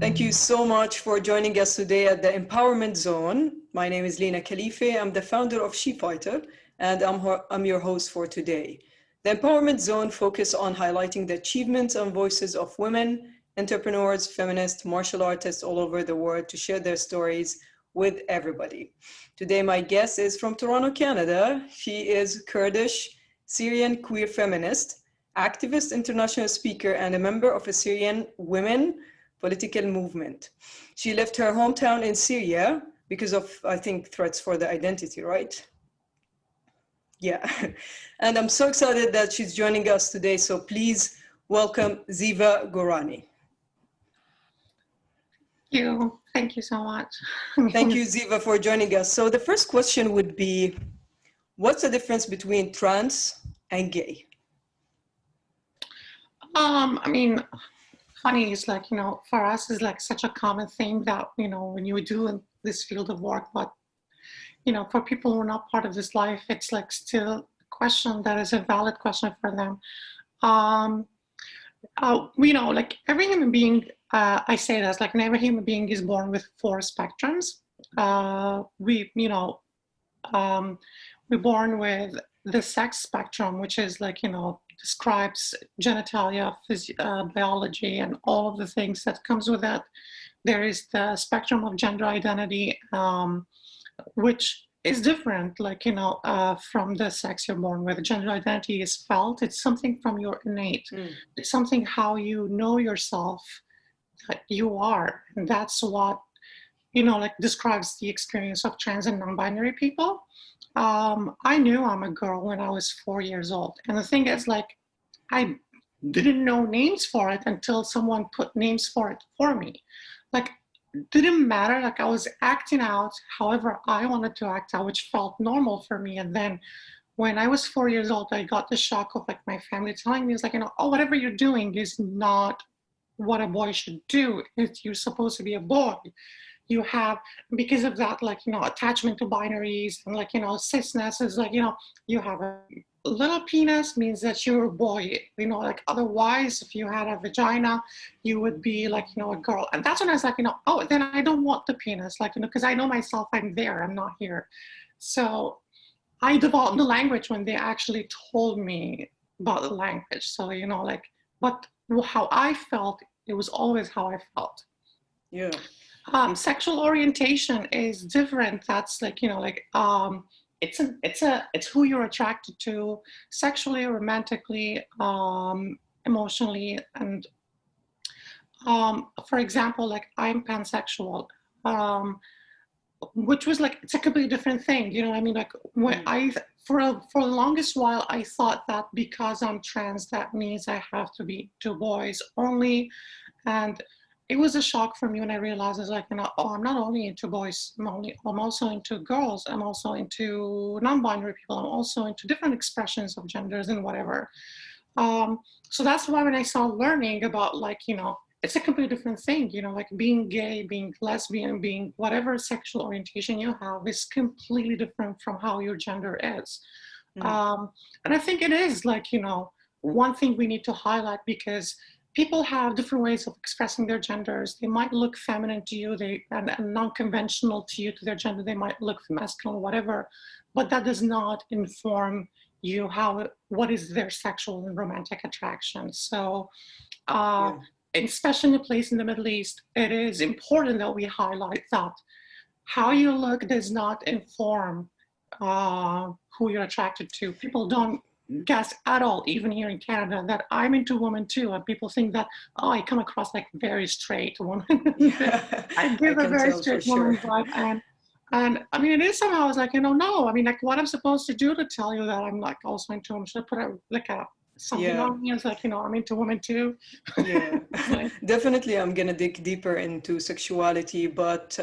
Thank you so much for joining us today at the Empowerment Zone. My name is Lina Khalife. I'm the founder of SheFighter, and I'm your host for today. The Empowerment Zone focuses on highlighting the achievements and voices of women, entrepreneurs, feminists, martial artists all over the world to share their stories with everybody. Today, my guest is from Toronto, Canada. She is Kurdish Syrian queer feminist, activist, international speaker, and a member of a Syrian women political movement. She left her hometown in Syria because of, I think, threats for the identity, right? Yeah. And I'm so excited that she's joining us today. So please welcome ZIVA GORANI. Thank you so much. Thank you, ZIVA, for joining us. So the first question would be, what's the difference between trans and gay? I mean, funny is like, for us is like such a common thing that, when you do in this field of work, but, for people who are not part of this life, it's like still a question that is a valid question for them. Like every human being, I say this, like every human being is born with 4 spectrums. We're born with the sex spectrum, which is like, describes genitalia, biology, and all of the things that comes with that. There is the spectrum of gender identity, which is different, like, from the sex you're born with. Gender identity is felt. It's something from your innate. It's something how you know yourself, that you are. And that's what, like describes the experience of trans and non-binary people. I knew I'm a girl when I was 4 years old. And the thing is, like, I didn't know names for it until someone put names for it for me. Like, didn't matter. Like, I was acting out however I wanted to act out, which felt normal for me. And then when I was 4 years old, I got the shock of like my family telling me, it's like, oh, whatever you're doing is not what a boy should do. You're supposed to be a boy. You have, because of that, like, attachment to binaries and like, cisness is like, you have a little penis means that you're a boy, like otherwise, if you had a vagina, you would be like, a girl. And that's when I was like, oh, then I don't want the penis, like, because I know myself, I'm there, I'm not here. So I developed the language when they actually told me about the language. So, like, but how I felt, it was always how I felt. Yeah. Sexual orientation is different. That's like, it's who you're attracted to sexually, romantically, emotionally. And for example, like I'm pansexual, which was like, it's a completely different thing. I mean? Like when for the longest while, I thought that because I'm trans, that means I have to be 2 boys only. And it was a shock for me when I realized, it's like, oh, I'm not only into boys, I'm also into girls, I'm also into non-binary people, I'm also into different expressions of genders and whatever. So that's why when I started learning about, like, it's a completely different thing, like being gay, being lesbian, being whatever sexual orientation you have is completely different from how your gender is. And I think it is like, one thing we need to highlight, because people have different ways of expressing their genders. They might look feminine to you, and non-conventional to you, to their gender. They might look masculine, whatever, but that does not inform you what is their sexual and romantic attraction. So, especially in a place in the Middle East, it is important that we highlight that how you look does not inform who you're attracted to. People don't guess at all, even here in Canada, that I'm into women too, and people think that, oh, I come across like very straight woman. Yeah, I give a very straight woman vibe, and I mean, it is somehow, I was like, no, I mean, like, what I'm supposed to do to tell you that I'm like also into women? Should I put something on me? It's like, I'm into women too. Yeah, definitely. I'm gonna dig deeper into sexuality, but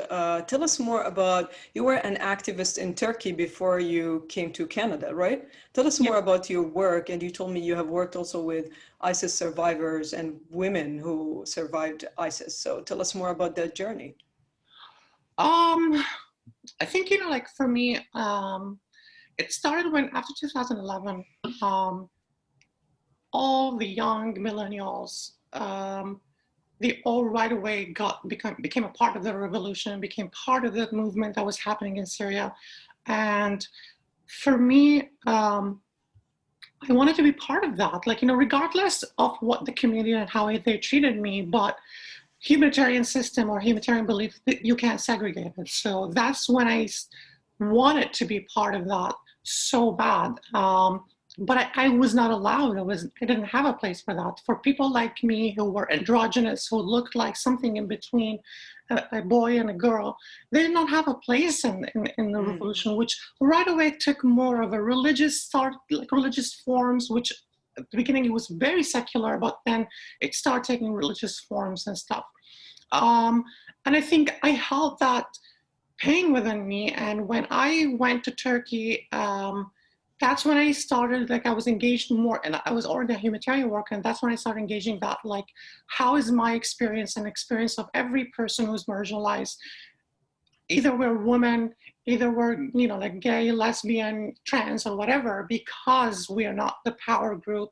tell us more about, you were an activist in Turkey before you came to Canada, right? Tell us more about your work. And you told me you have worked also with ISIS survivors and women who survived ISIS. So tell us more about that journey. I think, like for me, it started when after 2011, all the young millennials they all right away became a part of the revolution, became part of the movement that was happening in Syria. And for me, I wanted to be part of that, like, regardless of what the community and how they treated me, but humanitarian system or humanitarian belief, you can't segregate it. So that's when I wanted to be part of that so bad. But I was not allowed. I didn't have a place for that. For people like me who were androgynous, who looked like something in between a boy and a girl, they did not have a place in the revolution, which right away took more of a religious thought, like religious forms, which at the beginning it was very secular, but then it started taking religious forms and stuff. And I think I held that pain within me. And when I went to Turkey, that's when I started, like I was engaged more, and I was already a humanitarian worker, and that's when I started engaging that, like, how is my experience and experience of every person who's marginalized, either we're women, either we're, like gay, lesbian, trans, or whatever, because we are not the power group,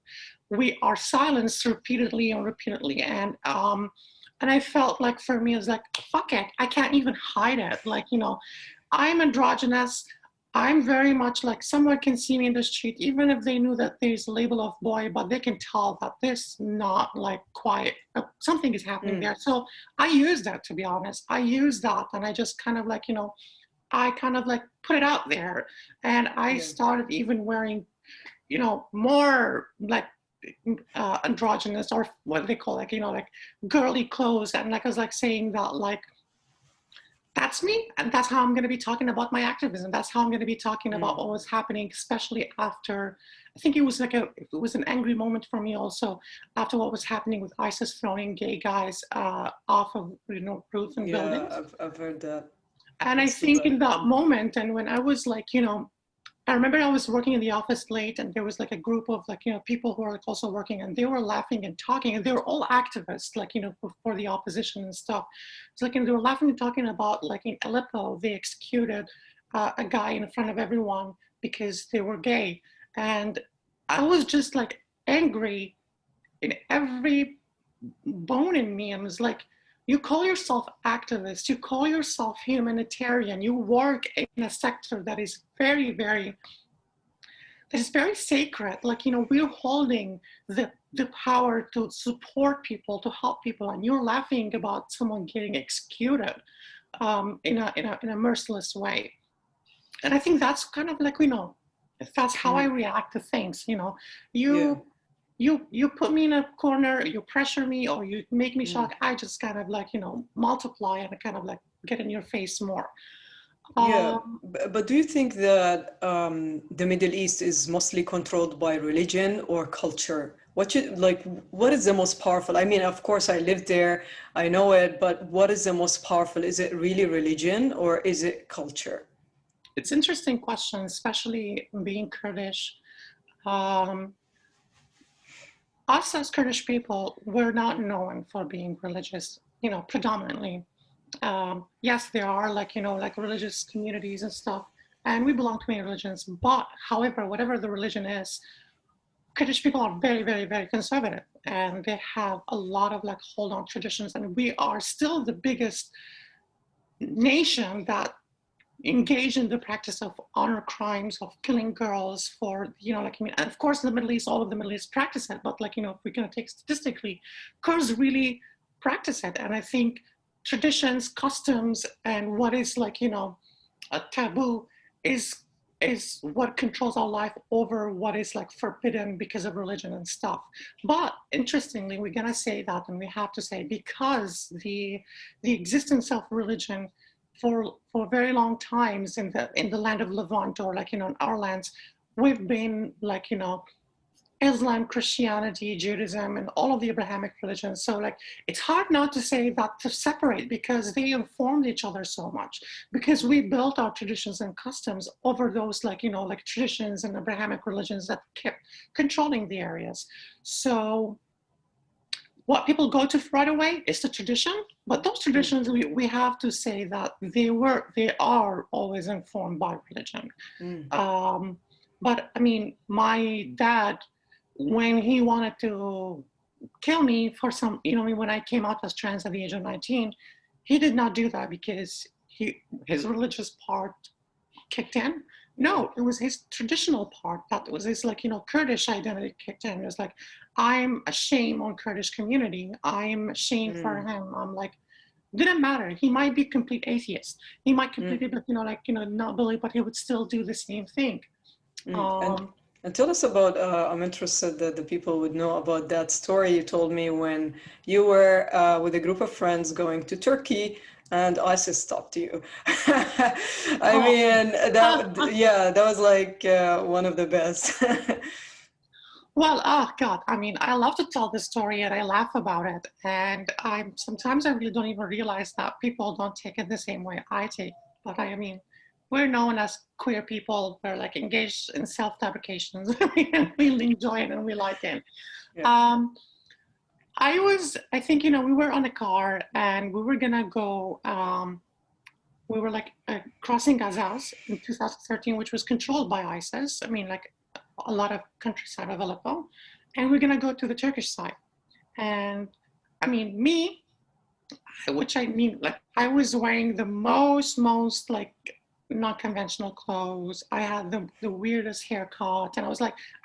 we are silenced repeatedly and repeatedly. And I felt like for me, it was like, fuck it, I can't even hide it. Like, I'm androgynous. I'm very much like, someone can see me in the street, even if they knew that there's a label of boy, but they can tell that this not like quiet, something is happening there. So I use that, to be honest. I use that, and I just kind of like, I kind of like put it out there. And I started even wearing, more like androgynous, or what they call, like, like girly clothes. And like, I was like saying that, like, that's me, and that's how I'm going to be talking about my activism. That's how I'm going to be talking about what was happening, especially after, I think it was like it was an angry moment for me also, after what was happening with ISIS throwing gay guys off of, roofs and buildings. Yeah, I've heard that. And I think in that moment, and when I was like, I remember I was working in the office late, and there was like a group of like, people who are like also working, and they were laughing and talking, and they were all activists, like, for the opposition and stuff. It's like, and they were laughing and talking about, like, in Aleppo, they executed a guy in front of everyone because they were gay. And I was just like angry in every bone in me. I was like, you call yourself activist, you call yourself humanitarian, you work in a sector that is very, very, that is very sacred. Like, we're holding the power to support people, to help people, and you're laughing about someone getting executed in a merciless way. And I think that's kind of like, that's how I react to things. You put me in a corner, you pressure me, or you make me shock. I just kind of like, multiply and kind of like get in your face more. But do you think that the Middle East is mostly controlled by religion or culture? What is the most powerful? I mean, of course, I lived there, I know it, but what is the most powerful? Is it really religion, or is it culture? It's an interesting question, especially being Kurdish. Us as Kurdish people, we're not known for being religious, predominantly. Yes, there are like, like religious communities and stuff, and we belong to many religions, but however, whatever the religion is, Kurdish people are very, very, very conservative, and they have a lot of like hold on traditions, and we are still the biggest nation that engage in the practice of honor crimes, of killing girls for, like, I mean, and of course, in the Middle East, all of the Middle East practice it, but like, if we're going to take statistically, Kurds really practice it. And I think traditions, customs, and what is like, a taboo is what controls our life over what is like forbidden because of religion and stuff. But interestingly, we're going to say that, and we have to say, because the existence of religion for very long times in the land of Levant, or like, in our lands, we've been like, Islam, Christianity, Judaism, and all of the Abrahamic religions. So like, it's hard not to say that, to separate, because they informed each other so much, because we built our traditions and customs over those like, like traditions and Abrahamic religions that kept controlling the areas. So what people go to right away is the tradition, but those traditions, we have to say that they are always informed by religion. But I mean, my dad, when he wanted to kill me for some, when I came out as trans at the age of 19, he did not do that because his religious part kicked in. No, it was his traditional part that was his Kurdish identity kicked in. It was like, I'm ashamed on Kurdish community. I'm ashamed for him. I'm like, didn't matter. He might be complete atheist. He might completely, not believe, but he would still do the same thing. And tell us about, I'm interested that the people would know about that story you told me when you were with a group of friends going to Turkey and ISIS stopped you. I mean, that was like one of the best. Well, oh God, I mean, I love to tell this story and I laugh about it. And sometimes I really don't even realize that people don't take it the same way I take. But I mean, we're known as queer people. We're like engaged in self-deprecations. We really enjoy it and we like it. Yeah. I think, we were on a car and we were gonna go, we were like crossing Gaza in 2013, which was controlled by ISIS. I mean, like a lot of countryside of Aleppo. And we're gonna go to the Turkish side. And I mean, I was wearing the most like, not conventional clothes. I had the weirdest haircut, and I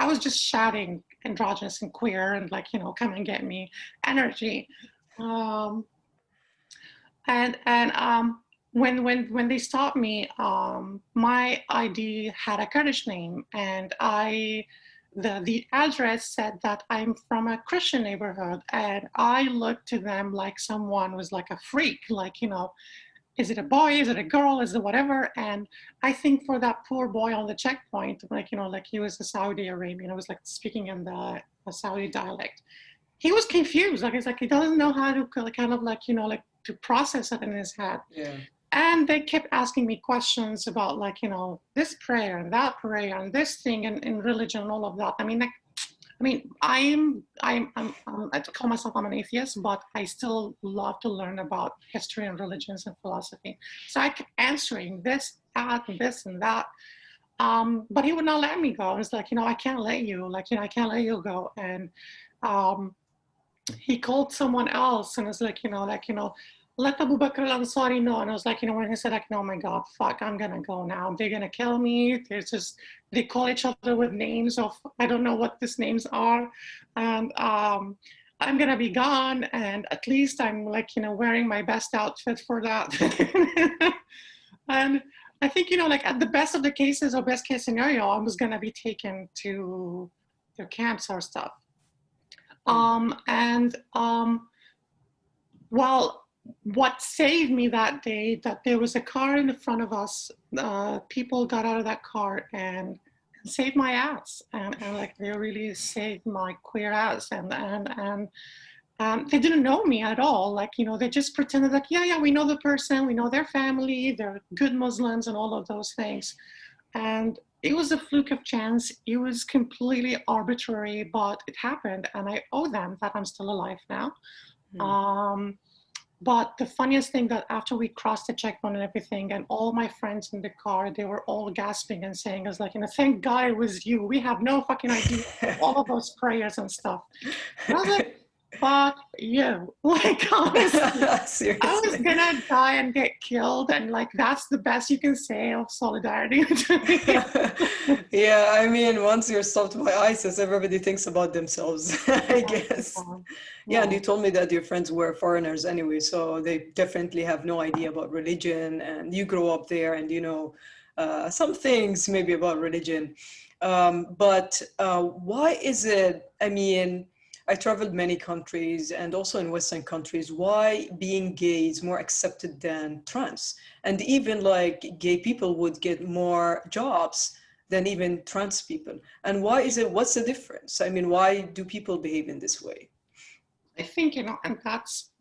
was just shouting androgynous and queer and like, come and get me energy. When they stopped me, my ID had a Kurdish name, and the address said that I'm from a Christian neighborhood, and I looked to them like someone was like a freak, like, is it a boy? Is it a girl? Is it whatever? And I think for that poor boy on the checkpoint, like, like he was a Saudi Arabian, I was like speaking in the Saudi dialect. He was confused. Like, it's like, he doesn't know how to kind of like, like to process it in his head. Yeah. And they kept asking me questions about like, this prayer and that prayer and this thing and religion and all of that. I mean, I call myself I'm an atheist, but I still love to learn about history and religions and philosophy. So I kept answering this, that, and this and that. But he would not let me go. I was like, I can't let you, I can't let you go. And he called someone else and was like, let Abu Bakr al-Ansari know. And I was like, when he said, like, oh my God, fuck, I'm gonna go now. They're gonna kill me. They call each other with names of, I don't know what these names are. And I'm gonna be gone. And at least I'm like, wearing my best outfit for that. And I think, like at the best of the cases or best case scenario, I was gonna be taken to their camps or stuff. Well, what saved me that day, that there was a car in the front of us, people got out of that car and saved my ass, and like they really saved my queer ass, and they didn't know me at all, like, they just pretended like, yeah, we know the person, we know their family, they're good Muslims and all of those things. And it was a fluke of chance. It was completely arbitrary, but it happened, and I owe them that I'm still alive now. But the funniest thing, that after we crossed the checkpoint and everything, and all my friends in the car, they were all gasping and saying, I was like, thank God it was you. We have no fucking idea all of those prayers and stuff. And I was like, fuck you. Like, honestly, I was gonna die and get killed, and like that's the best you can say of solidarity. Yeah, I mean, once you're stopped by ISIS, everybody thinks about themselves, I guess. Yeah, and you told me that your friends were foreigners anyway, so they definitely have no idea about religion, and you grow up there and some things maybe about religion. But why is it, I mean, I traveled many countries, and also in Western countries, why being gay is more accepted than trans? And even like gay people would get more jobs than even trans people. And why is it, what's the difference? I mean, why do people behave in this way? I think, and that's,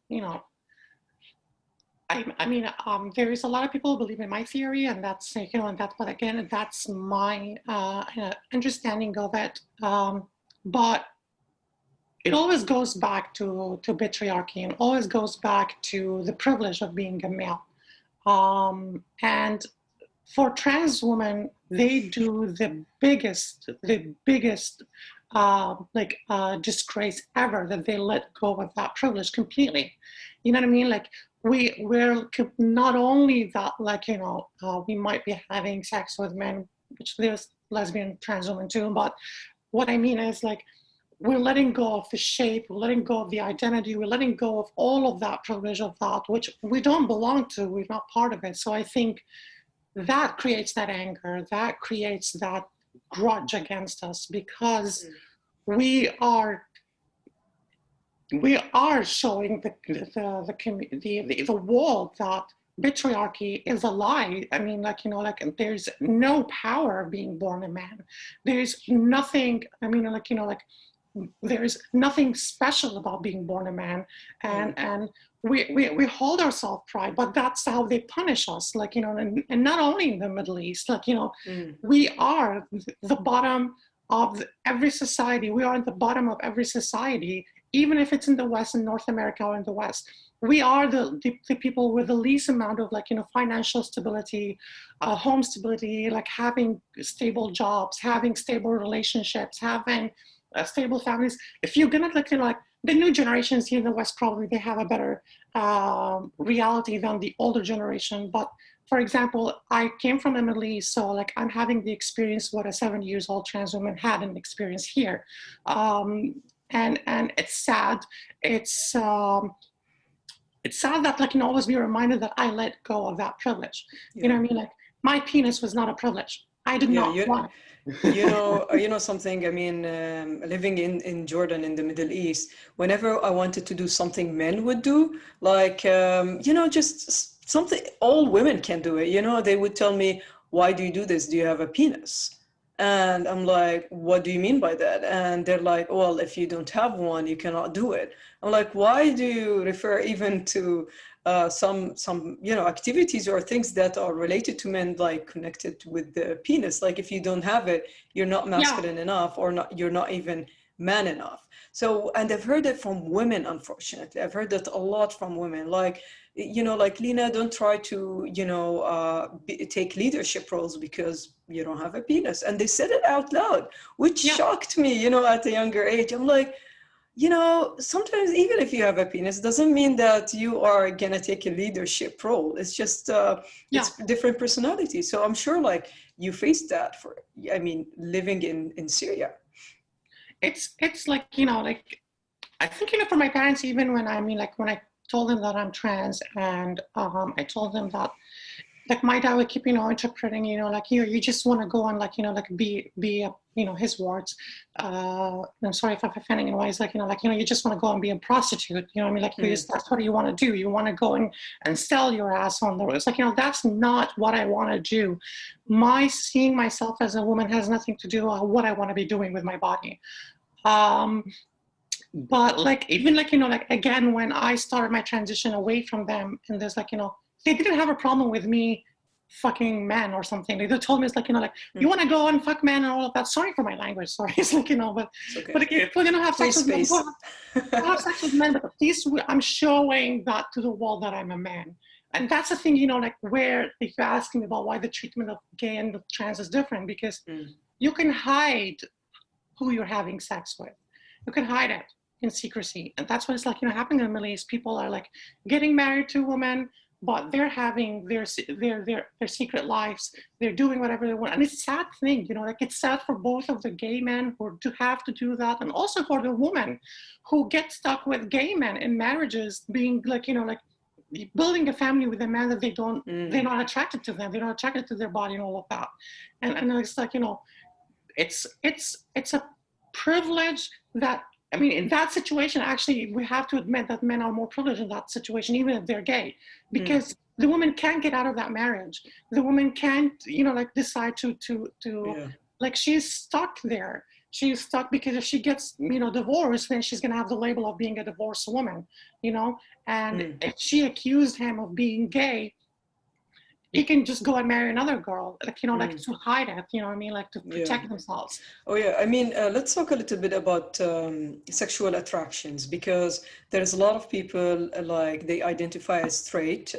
I mean, there is a lot of people who believe in my theory, and that's, but again, that's my understanding of it. But it always goes back to patriarchy, and always goes back to the privilege of being a male. And for trans women, they do the biggest disgrace ever that they let go of that privilege completely. You know what I mean? Like we're not only that, like, you know, we might be having sex with men, which there's lesbian, trans women too, but what I mean is, like, we're letting go of the shape, we're letting go of the identity, we're letting go of all of that privilege of that, which we don't belong to, we're not part of it. So I think that creates that anger, that creates that grudge against us, because we are showing the world that patriarchy is a lie. I mean, like, you know, like, there's no power being born a man. There's nothing, I mean, like, you know, like, there's nothing special about being born a man, and we hold ourselves pride, but that's how they punish us, like, you know, and not only in the Middle East, like, you know, we are the bottom of every society. We are at the bottom of every society, even if it's in the West, in North America or in the West. We are the people with the least amount of, like, you know, financial stability, home stability, like having stable jobs, having stable relationships, having stable families. If you're gonna look, you know, like, the new generations here in the West, probably they have a better reality than the older generation. But for example, I came from the Middle East, so, like, I'm having the experience what a 70-year-old trans woman had an experience here, and it's sad. It's sad that, like, you know, always be reminded that I let go of that privilege. You know what I mean? Like, my penis was not a privilege. I did not want it. You know something, I mean, living in Jordan, in the Middle East, whenever I wanted to do something men would do, like, you know, just something, all women can do it, you know, they would tell me, why do you do this? Do you have a penis? And I'm like, what do you mean by that? And they're like, well, if you don't have one, you cannot do it. I'm like, why do you refer even to some you know, activities or things that are related to men, like connected with the penis? Like, if you don't have it, you're not masculine enough, or not, you're not even man enough. So, and I've heard it from women, unfortunately. I've heard that a lot from women. Like, you know, like, Lina, don't try to, you know, take leadership roles because you don't have a penis. And they said it out loud, which shocked me, you know, at a younger age. I'm like, you know, sometimes even if you have a penis, doesn't mean that you are gonna take a leadership role. It's just, it's different personalities. So I'm sure, like, you faced that for, I mean, living in Syria. It's like, you know, like, I think, you know, for my parents, even when, I mean, like, when I told them that I'm trans, and I told them that, like, my dad would keep, you know, interpreting, you know, like, you just want to go and, like, you know, like, be a, you know, his words, I'm sorry if I'm offending in ways, like, you know, you just want to go and be a prostitute, you know what I mean? Like, that's what you want to do. You want to go and sell your ass on the road. It's like, you know, that's not what I want to do. My seeing myself as a woman has nothing to do with what I want to be doing with my body. But, like, even, like, you know, like, again, when I started my transition away from them, and there's, like, you know, they didn't have a problem with me fucking men or something. They told me, it's like, you know, like, you want to go and fuck men and all of that. Sorry for my language, sorry. It's like, you know, but okay. But if we're gonna have sex with men, have sex with men, but at least I'm showing that to the world that I'm a man. And that's the thing, you know, like, where, if you're asking about why the treatment of gay and trans is different, because you can hide who you're having sex with. You can hide it in secrecy. And that's what it's like, you know, happening in the Middle East. People are, like, getting married to women, but they're having their secret lives. They're doing whatever they want. And it's a sad thing, you know, like, it's sad for both of the gay men who have to do that, and also for the women who get stuck with gay men in marriages, being, like, you know, like, building a family with a man that they're not attracted to them. They're not attracted to their body and all of that. And it's like, you know, it's a privilege that, I mean, in that situation, actually, we have to admit that men are more privileged in that situation, even if they're gay, because the woman can't get out of that marriage. The woman can't, you know, like, decide to like, she's stuck there. She's stuck because if she gets, you know, divorced, then she's going to have the label of being a divorced woman, you know? And if she accused him of being gay, he can just go and marry another girl, like, you know, like, to hide it, you know what I mean, like, to protect themselves. Oh yeah, I mean, let's talk a little bit about sexual attractions, because there's a lot of people, like, they identify as straight,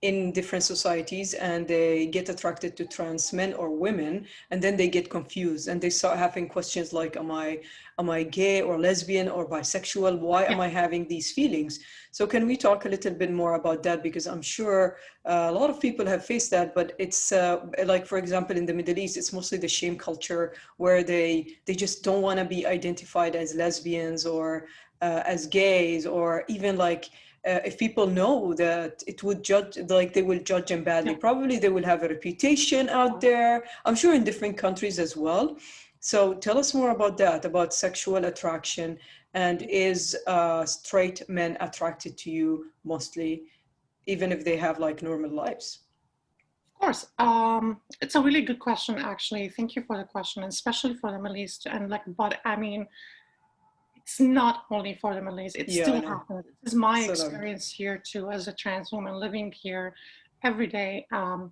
in different societies, and they get attracted to trans men or women, and then they get confused and they start having questions like, am I gay or lesbian or bisexual? Why am I having these feelings? So can we talk a little bit more about that? Because I'm sure a lot of people have faced that, but it's like, for example, in the Middle East, it's mostly the shame culture where they just don't want to be identified as lesbians or as gays, or even like, if people know that it would judge, like they will judge them badly. Probably they will have a reputation out there. I'm sure in different countries as well. So tell us more about that, about sexual attraction, and is straight men attracted to you mostly, even if they have like normal lives? Of course. It's a really good question, actually. Thank you for the question, especially for the Middle East. And like, but I mean, it's not only for the Middle East, it still happens. This is my experience here too, as a trans woman living here every day. I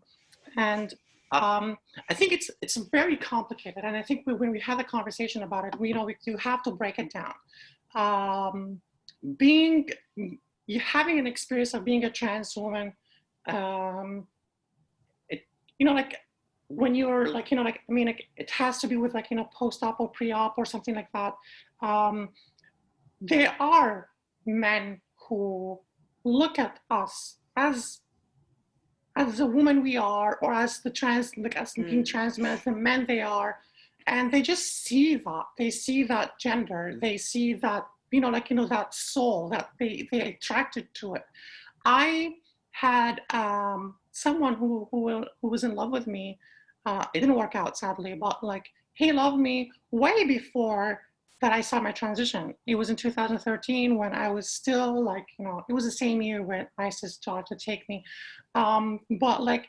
think it's very complicated. And I think when we had a conversation about it, we do have to break it down. You having an experience of being a trans woman, like when you're like, like, I mean, like, it has to be with like, post-op or pre-op or something like that. There are men who look at us as the woman we are, or as the trans, like as being trans men, as the men they are, and they just see that. They see that gender. They see that, that soul, that they attracted to it. I had someone who was in love with me. It didn't work out, sadly, but like, he loved me way before that I saw my transition. It was in 2013 when I was still like, it was the same year when ISIS started to take me. But like,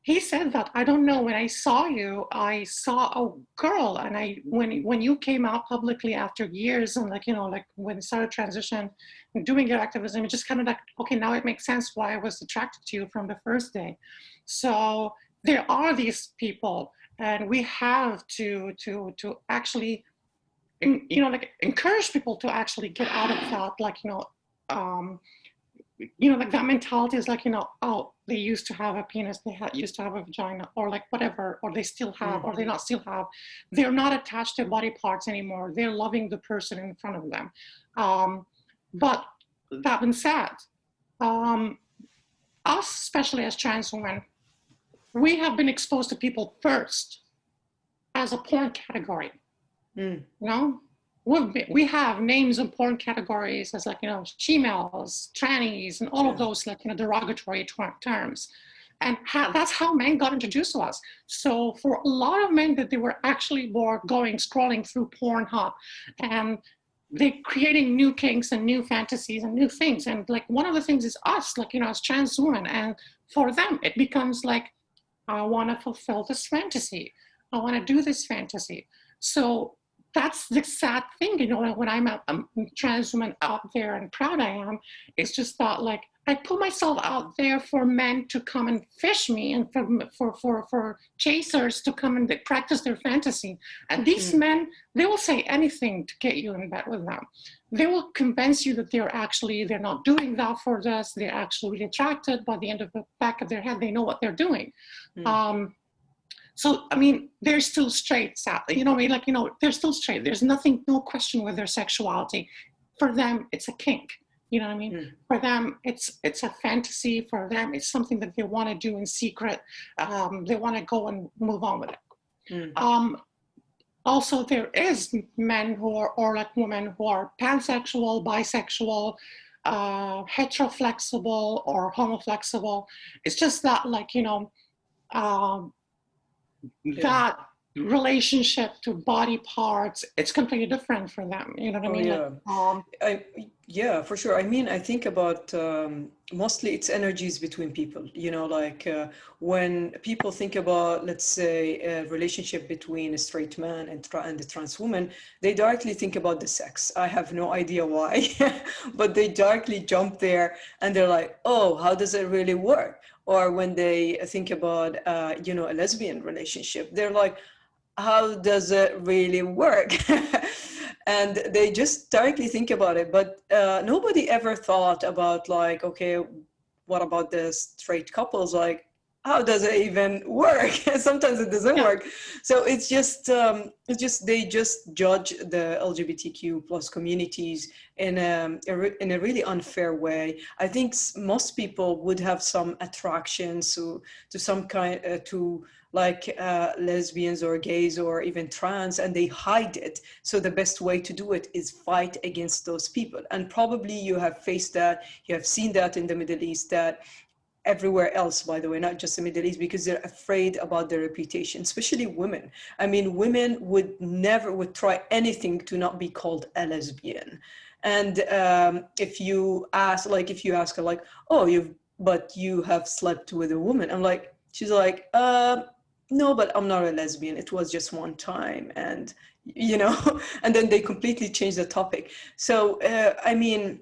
he said that, I don't know, when I saw you, I saw a girl, and when you came out publicly after years, and like, like when you started transition and doing your activism, it just kind of like, okay, now it makes sense why I was attracted to you from the first day. So there are these people, and we have to actually, like, encourage people to actually get out of that, like, like that mentality is like, oh, they used to have a penis, they used to have a vagina, or like whatever, or they still have, or they not still have. They're not attached to body parts anymore. They're loving the person in front of them. But that being said, us, especially as trans women, we have been exposed to people first as a porn category. We have names in porn categories as like, she-males, trannies, and all of those like, derogatory terms. And that's how men got introduced to us. So for a lot of men, that they were actually more scrolling through Pornhub, and they're creating new kinks and new fantasies and new things. And like, one of the things is us, like, as trans women. And for them, it becomes like, I want to fulfill this fantasy. I want to do this fantasy. So that's the sad thing, when I'm a trans woman out there, and proud I am, it's just that, like, I put myself out there for men to come and fish me, and for chasers to come and practice their fantasy. And these men, they will say anything to get you in bed with them. They will convince you that they're not doing that for us. They're actually attracted. By the end of the back of their head, they know what they're doing. So, I mean, they're still straight, sadly. They're still straight. There's no question with their sexuality. For them, it's a kink. You know what I mean? For them, it's a fantasy. For them, it's something that they want to do in secret. They want to go and move on with it. Also, there is men who are, or like women who are pansexual, bisexual, heteroflexible, or homoflexible. It's just that, like, that relationship to body parts, it's completely different for them. You know what I mean? Yeah, for sure. I mean, I think about mostly it's energies between people, when people think about, let's say, a relationship between a straight man and a trans woman, they directly think about the sex. I have no idea why, but they directly jump there and they're like, oh, how does it really work? Or when they think about, a lesbian relationship, they're like, how does it really work? And they just directly think about it. But nobody ever thought about, like, okay, what about the straight couples? Like, how does it even work? Sometimes it doesn't work. So it's just they just judge the LGBTQ plus communities in a really unfair way. I think most people would have some attractions to some kind to like lesbians or gays or even trans, and they hide it. So the best way to do it is fight against those people. And probably you have faced that, you have seen that in the Middle East, that everywhere else, by the way, not just the Middle East, because they're afraid about their reputation, especially women. I mean, women would try anything to not be called a lesbian. And if you ask her like, oh, you have slept with a woman. She's like, no, but I'm not a lesbian. It was just one time. And, and then they completely change the topic. So, I mean,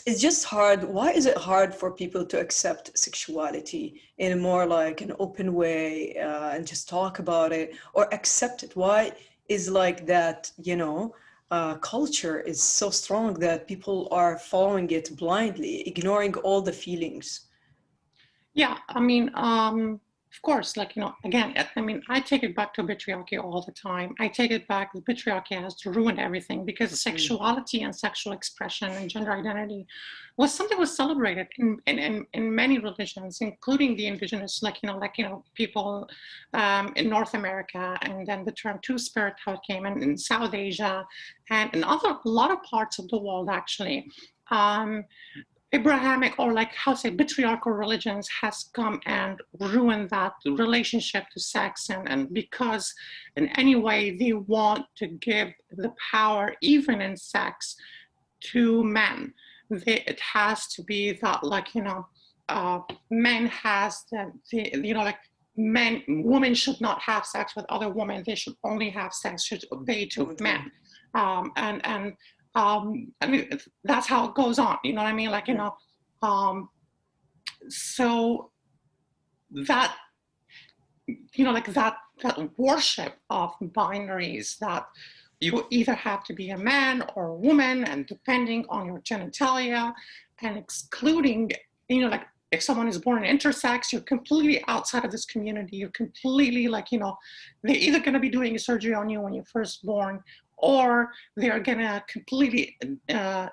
it's just hard. Why is it hard for people to accept sexuality in a more like an open way and just talk about it or accept it? Why is like that, culture is so strong that people are following it blindly, ignoring all the feelings? Yeah, I mean, of course, again, I mean, I take it back to patriarchy all the time. I take it back, the patriarchy has ruined everything because sexuality and sexual expression and gender identity was something was celebrated in many religions, including the indigenous, people in North America, and then the term two-spirit, how it came in South Asia, and in a lot of parts of the world, actually. Abrahamic or patriarchal religions has come and ruined that relationship to sex, and because in any way they want to give the power, even in sex, to men. It has to be that men has women should not have sex with other women. They should only have sex, should obey to men. I mean, that's how it goes on, you know what I mean? So that, that worship of binaries, that you either have to be a man or a woman, and depending on your genitalia, and excluding, if someone is born intersex, you're completely outside of this community. You're completely they're either going to be doing a surgery on you when you're first born, or they're gonna completely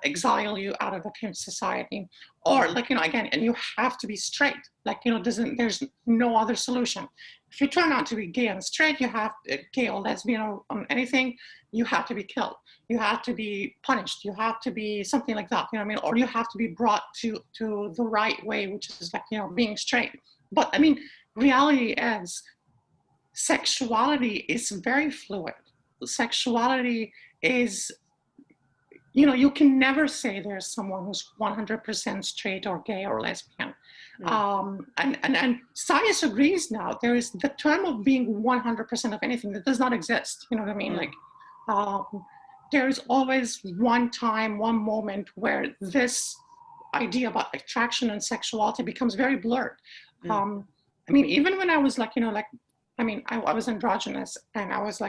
exile you out of the society, or again, and you have to be straight. There's no other solution. If you turn out to be gay and straight, you have gay or lesbian or anything, you have to be killed. You have to be punished. You have to be something like that. You know what I mean? Or you have to be brought to the right way, which is being straight. But I mean, reality is, sexuality is very fluid. Sexuality is, you can never say there's someone who's 100% straight or gay or lesbian. And science agrees now. There is the term of being 100% of anything that does not exist. You know what I mean? There's always one time, one moment where this idea about attraction and sexuality becomes very blurred. I mean, even when I was I was androgynous, and I was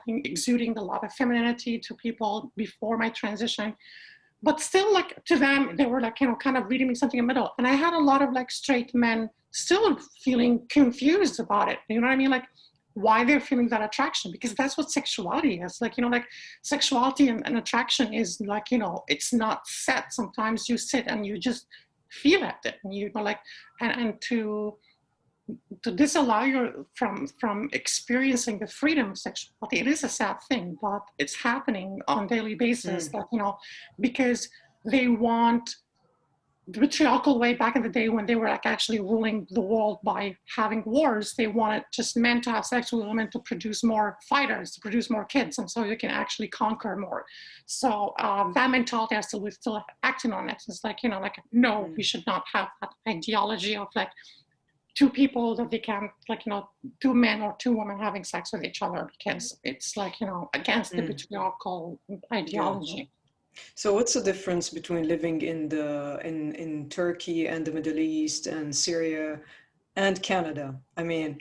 exuding a lot of femininity to people before my transition, but still to them, they were kind of reading me something in the middle. And I had a lot of straight men still feeling confused about it. You know what I mean? Why they're feeling that attraction, because that's what sexuality is. Sexuality and attraction is it's not set. Sometimes you sit and you just feel it, and and to disallow you from experiencing the freedom of sexuality, it is a sad thing, but it's happening on a daily basis. Because they want the patriarchal way back in the day, when they were actually ruling the world by having wars. They wanted just men to have sex with women to produce more fighters, to produce more kids, and so you can actually conquer more. So that mentality, we're still acting on it. It's no, we should not have that ideology of two people that they can two men or two women having sex with each other, because it's against the patriarchal ideology. So what's the difference between living in Turkey and the Middle East and Syria and Canada? I mean,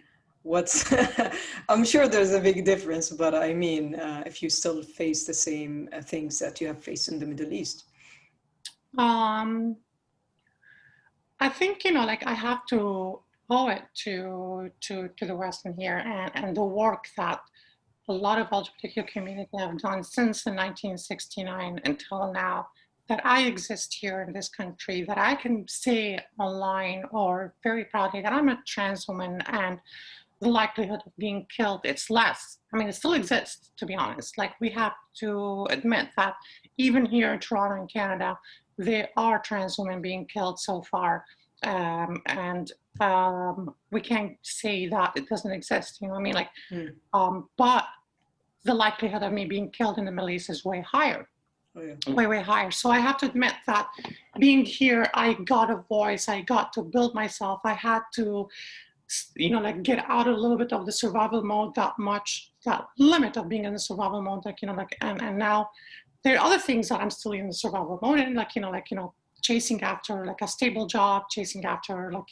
I'm sure there's a big difference, but I mean, if you still face the same things that you have faced in the Middle East. I think, like I have to owe it to the Western here and the work that a lot of LGBTQ community have done since the 1969 until now, that I exist here in this country, that I can say online or very proudly that I'm a trans woman, and the likelihood of being killed, it's less. I mean, it still exists, to be honest. Like, we have to admit that even here in Toronto in Canada, there are trans women being killed so far. And we can't say that it doesn't exist, you know what I mean? Like, but the likelihood of me being killed in the Middle East is way higher. Oh, yeah. Way higher. So I have to admit that being here, I got a voice, I got to build myself, I had to, like, get out a little bit of the survival mode, that limit of being in the survival mode, like, and now there are other things that I'm still in the survival mode, and like, chasing after like a stable job, chasing after like,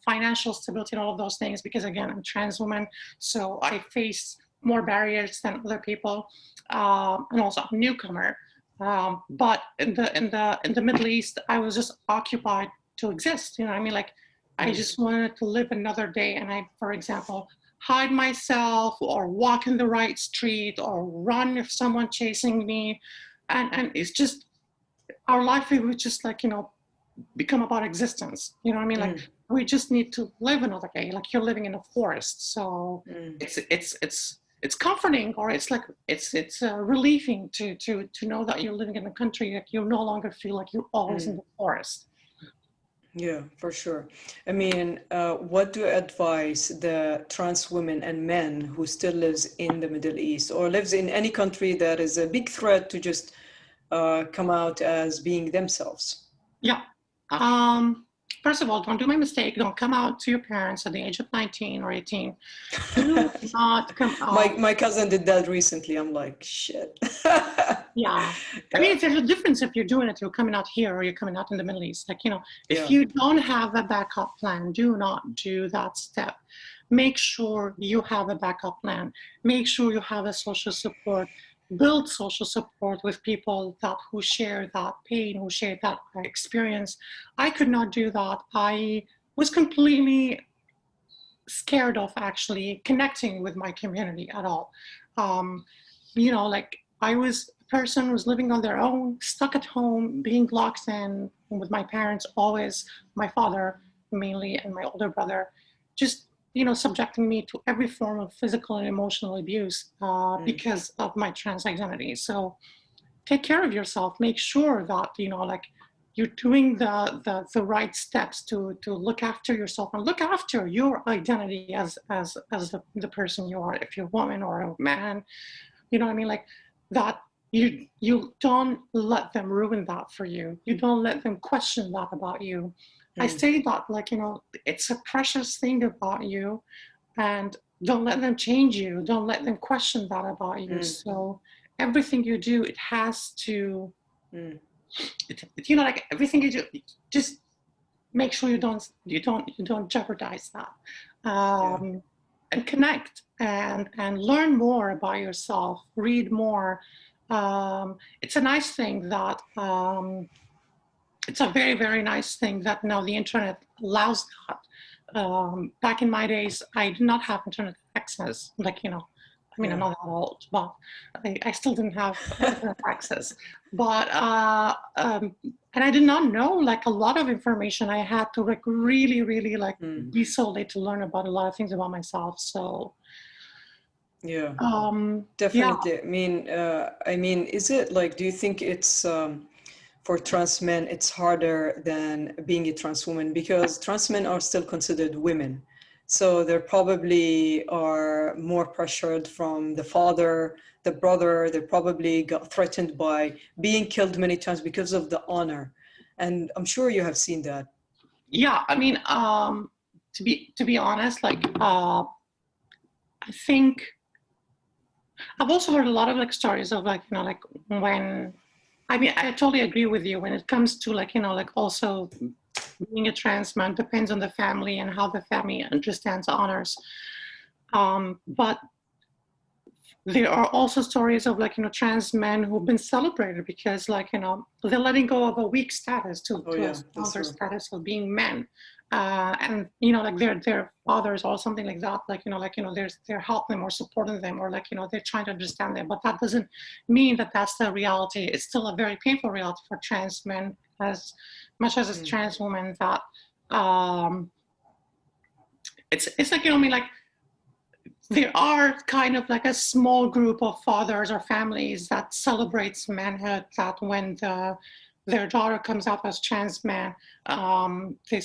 financial stability and all of those things, because again, I'm a trans woman, so I face more barriers than other people, and also a newcomer. But in the Middle East, I was just occupied to exist. You know what I mean? Like, I just wanted to live another day, and I, for example, hide myself or walk in the right street or run if someone chasing me, and it's just our life. It would just become about existence. You know what I mean? Like, we just need to live another day. Like, you're living in a forest, so it's comforting, or it's relieving to know that you're living in a country that you no longer feel like you're always in the forest. Yeah, for sure. I mean, what do you advise the trans women and men who still lives in the Middle East or lives in any country that is a big threat to just come out as being themselves? Yeah. First of all, don't do my mistake. Don't come out to your parents at the age of 19 or 18. Do not come out. My cousin did that recently. I'm like, shit. Yeah. I mean, there's a difference if you're doing it, you're coming out here or you're coming out in the Middle East. Like, if you don't have a backup plan, do not do that step. Make sure you have a backup plan. Make sure you have a social support. Build social support with people who share that pain, who share that experience. I could not do that. I was completely scared of actually connecting with my community at all. Like, I was a person who was living on their own, stuck at home, being locked in with my parents always, my father mainly, and my older brother, just subjecting me to every form of physical and emotional abuse because of my trans identity. So take care of yourself. Make sure that you're doing the right steps to look after yourself and look after your identity as the person you are. If you're a woman or a man, you know what I mean, like that. You don't let them ruin that for you. You don't let them question that about you. I say that it's a precious thing about you, and don't let them change you. Don't let them question that about you. So everything you do, it has to, everything you do, just make sure you don't jeopardize that, and connect and learn more about yourself. Read more. It's a nice thing that. It's a very, very nice thing that now the internet allows that. Back in my days, I did not have internet access. I'm not that old, but I still didn't have internet access. But, and I did not know a lot of information. I had to really, really be so late to learn about a lot of things about myself. So. Yeah, definitely. Yeah. I mean, is it do you think it's, for trans men, it's harder than being a trans woman, because trans men are still considered women. So they probably are more pressured from the father, the brother. They probably got threatened by being killed many times because of the honor. And I'm sure you have seen that. Yeah, I mean, to be honest, I think I've also heard a lot of stories of when, I mean, I totally agree with you when it comes to also being a trans man depends on the family and how the family understands honors. But there are also stories of like, trans men who've been celebrated because like, they're letting go of a weak status to a stronger status of being men. And, like their fathers or something like that, like, they're helping them or supporting them or like, they're trying to understand them. But that doesn't mean that that's the reality. It's still a very painful reality for trans men as much as it's trans women that it's like, like, there are kind of like a small group of fathers or families that celebrates manhood, that when their daughter comes out as trans man, they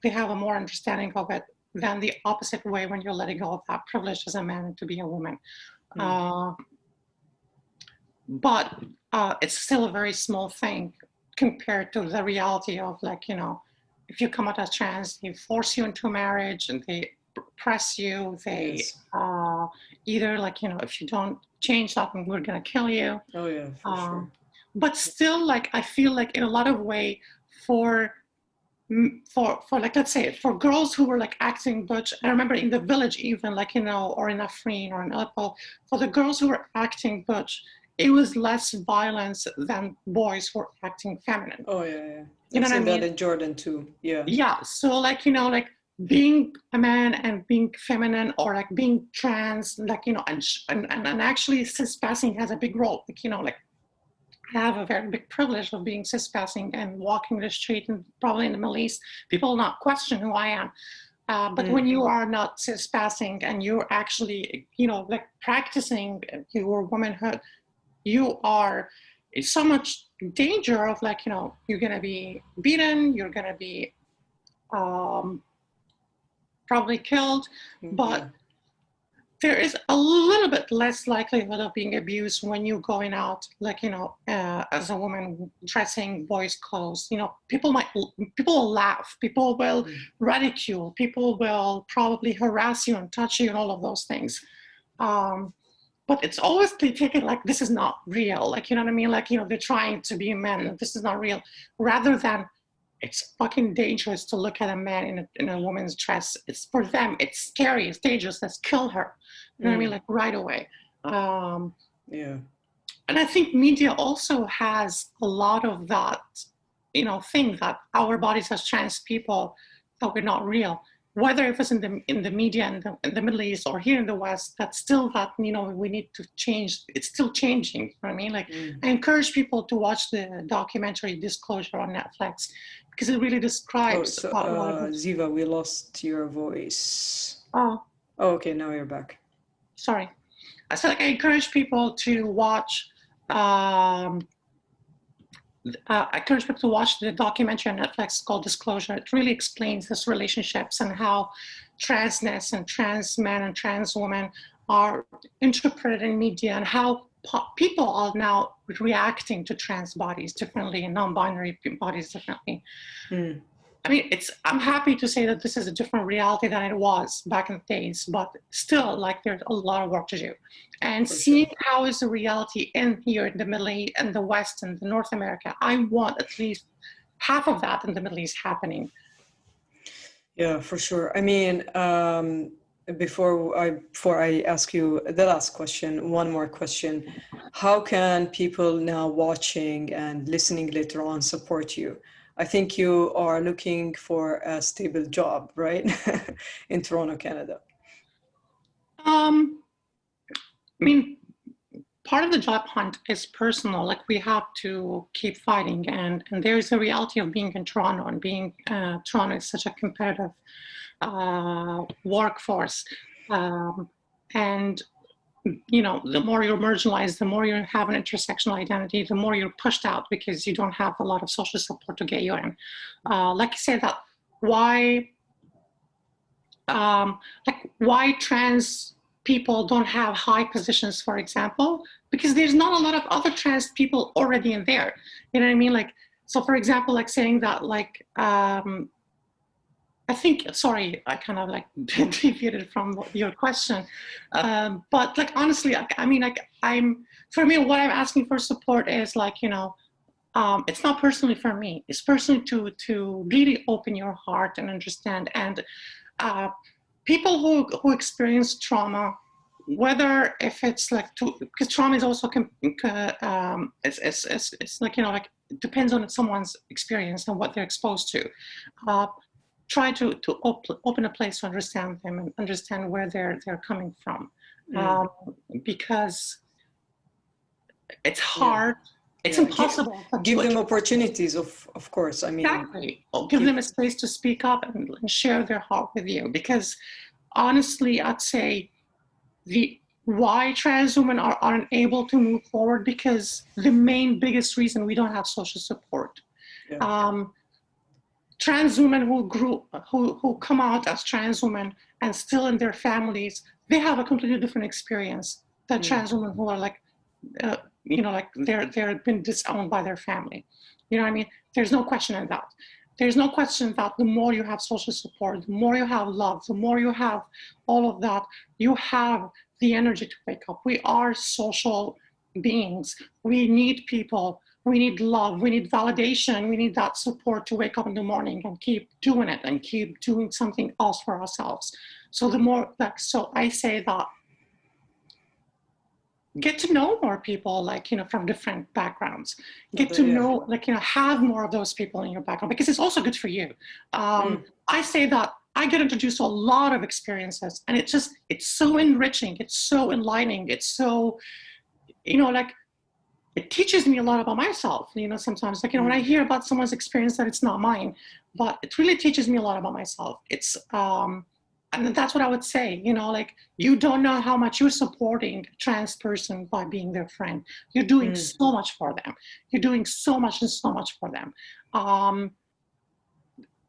have a more understanding of it than the opposite way when you're letting go of that privilege as a man to be a woman. But it's still a very small thing compared to the reality of like, if you come out as trans, they force you into marriage and they press you, they either like, if you don't change that, we're gonna kill you. Oh yeah, for sure. But still, like, I feel like in a lot of way for like, let's say for girls who were like acting butch, I remember in the village even like, or in Afrin or in Aleppo, for the girls who were acting butch, it was less violence than boys who were acting feminine. Oh yeah, yeah. You know what I mean? That in Jordan too. Yeah. Yeah. So like, like being a man and being feminine or like being trans, like, and actually cis passing has a big role. Like, like I have a very big privilege of being cis passing and walking the street, and probably in the Middle East, people will not question who I am. But when you are not cis passing and you're actually, like practicing your womanhood, you are in so much danger of like, you're gonna be beaten, you're gonna be probably killed, but there is a little bit less likelihood of being abused when you're going out, like, as a woman dressing boys' clothes. People will laugh, people will ridicule, people will probably harass you and touch you and all of those things. But it's always they take it like this is not real. Like, you know what I mean? Like, they're trying to be men. This is not real. Rather than it's fucking dangerous to look at a man in a woman's dress. It's for them. It's scary. It's dangerous. Let's kill her. You know what I mean? Like right away. Yeah. And I think media also has a lot of that, thing that our bodies as trans people that we're not real. Whether it was in the media in the Middle East or here in the West, that's still that, we need to change. It's still changing. You know what I mean? Like I encourage people to watch the documentary Disclosure on Netflix because it really describes. Ziva, we lost your voice. Oh, okay, now you're back. Sorry. I encourage people to watch. I encourage people to watch the documentary on Netflix called Disclosure. It really explains this relationships and how transness and trans men and trans women are interpreted in media and how people are now reacting to trans bodies differently and non-binary bodies differently. I mean, I'm happy to say that this is a different reality than it was back in the days, but still, like, there's a lot of work to do. And seeing how is the reality in here in the Middle East and the West and the North America, I want at least half of that in the Middle East happening. Yeah, for sure. I mean, before I ask you the last question, one more question. How can people now watching and listening later on support you? I think you are looking for a stable job, right? In Toronto, Canada. I mean, part of the job hunt is personal. Like, we have to keep fighting, and there's a reality of being in Toronto and being Toronto is such a competitive workforce, and the more you're marginalized, the more you have an intersectional identity, the more you're pushed out because you don't have a lot of social support to get you in. Like you said, that why trans people don't have high positions, for example, because there's not a lot of other trans people already in there. You know what I mean? Like, so for example, like saying that, like, I think, sorry, I kind of like deviated from your question. But like, honestly, I mean, like, for me, what I'm asking for support is like, it's not personally for me. It's personally to really open your heart and understand. And people who experience trauma, whether if it's like, because trauma is also, it's like, you know, like it depends on someone's experience and what they're exposed to. Try to open a place to understand them and understand where they're coming from. Because it's hard. It's impossible. Give them opportunities, of course. I mean, exactly. Give them a space to speak up and share their heart with you. Because honestly, I'd say why trans women are unable to move forward, because the biggest reason we don't have social support. Trans women who come out as trans women and still in their families, they have a completely different experience than trans women who are like, you know, like they're been disowned by their family. You know what I mean? There's no question in that. There's no question that the more you have social support, the more you have love, the more you have all of that, you have the energy to wake up. We are social beings. We need people. We need love. We need validation. We need that support to wake up in the morning and keep doing it and keep doing something else for ourselves. So the more, like, so I say that get to know more people, like, you know, from different backgrounds. Get to know, like, you know, have more of those people in your background, because it's also good for you. I say that I get introduced to a lot of experiences, and it's so enriching. It's so enlightening. It's so, you know, like, it teaches me a lot about myself, you know, sometimes, like, you know, when I hear about someone's experience that it's not mine, but it really teaches me a lot about myself. It's, and that's what I would say, you know, like, you don't know how much you're supporting a trans person by being their friend. You're doing so much for them. You're doing so much and so much for them.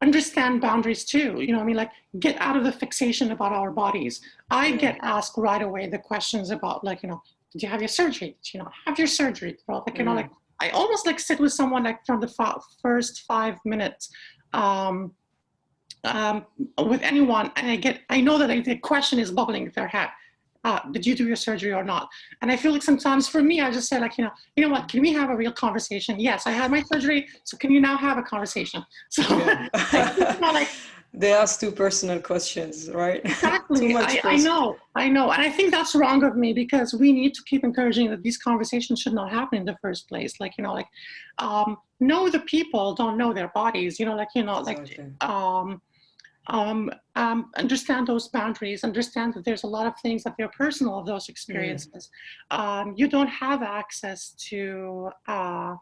Understand boundaries too, you know, I mean, like, get out of the fixation about our bodies. I get asked right away the questions about, like, you know, did you have your surgery? Did you not have your surgery? Well, like, you know, like, I almost like sit with someone like from the first 5 minutes with anyone, and I know that the question is bubbling in their head. Did you do your surgery or not? And I feel like sometimes for me, I just say, like, you know what, can we have a real conversation? Yes, I had my surgery, so can you now have a conversation? So you know, like, they ask too personal questions, right? Exactly. Too much I know. And I think that's wrong of me, because we need to keep encouraging that these conversations should not happen in the first place. Like, you know, like, know the people, don't know their bodies, you know, like, you know, Exactly. like, understand those boundaries, understand that there's a lot of things that they're personal of those experiences. You don't have access to, to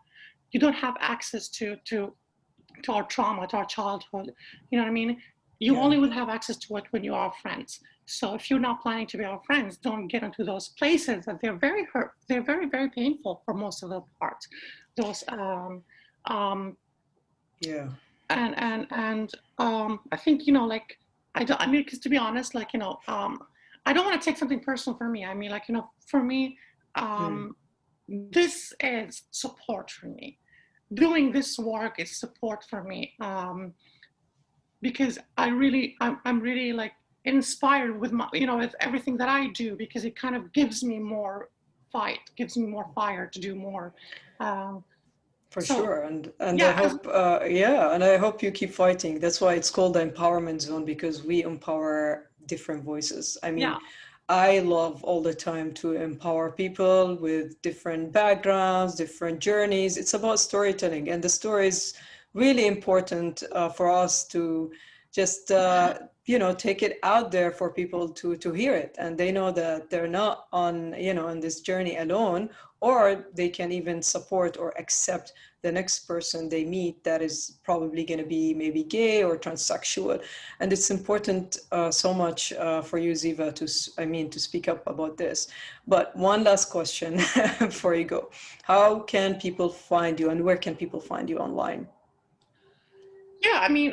our trauma, to our childhood. You know what I mean? You only would have access to it when you are friends. So if you're not planning to be our friends, don't get into those places that they're very hurt. They're very, very painful for most of the part. Those, I think, you know, like, I mean, because to be honest, like, you know, I don't want to take something personal for me. I mean, like, you know, for me, this is support for me. Doing this work is support for me, because I'm really like inspired with my, you know, with everything that I do, because it kind of gives me more fight, gives me more fire to do more. For sure, and I hope, and I hope you keep fighting. That's why it's called the Empowerment Zone, because we empower different voices. I mean, I love all the time to empower people with different backgrounds, different journeys. It's about storytelling, and the story is really important for us to just, you know, take it out there for people to hear it, and they know that they're not on, you know, on this journey alone, or they can even support or accept the next person they meet that is probably going to be maybe gay or transsexual. And it's important so much for you, Ziva, to speak up about this. But one last question before you go. How can people find you, and where can people find you online? Yeah, I mean,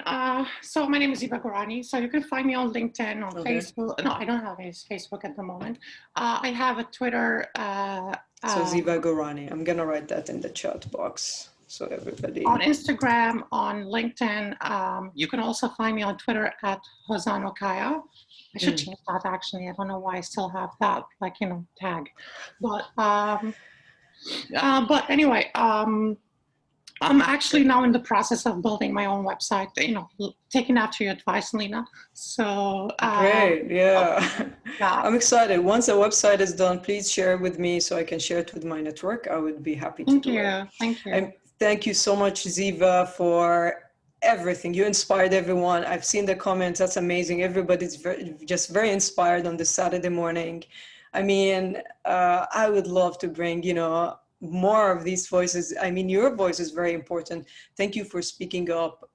so my name is Ziva GORANI. So you can find me on LinkedIn, on Facebook. No, I don't have a Facebook at the moment. I have a Twitter. So Ziva GORANI. I'm going to write that in the chat box so everybody. On Instagram, on LinkedIn. You can also find me on Twitter at Hozanokaya. I should change that, actually. I don't know why I still have that, like, you know, tag. But anyway, I'm actually now in the process of building my own website, taking after your advice, Lina. So great, yeah. yeah. I'm excited. Once the website is done, please share it with me so I can share it with my network. I would be happy to do it. Thank you. And thank you so much, Ziva, for everything. You inspired everyone. I've seen the comments. That's amazing. Everybody's just very inspired on this Saturday morning. I mean, I would love to bring, more of these voices. I mean, your voice is very important. Thank you for speaking up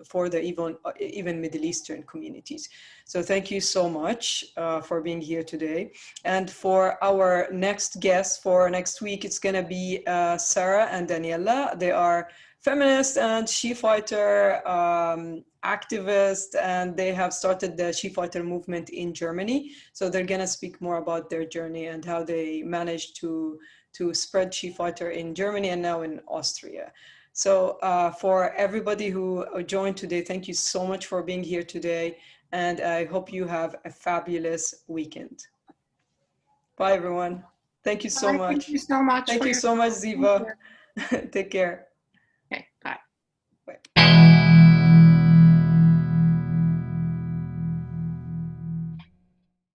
for the even Middle Eastern communities. So thank you so much for being here today. And for our next guest for next week, it's going to be Sarah and Daniela. They are feminist and SheFighter activists, and they have started the SheFighter movement in Germany. So they're going to speak more about their journey and how they managed to spread SheFighter in Germany and now in Austria. So for everybody who joined today, thank you so much for being here today. And I hope you have a fabulous weekend. Bye, everyone. Thank you so much. Thank you so much. Thank you so much, Ziva. Take care.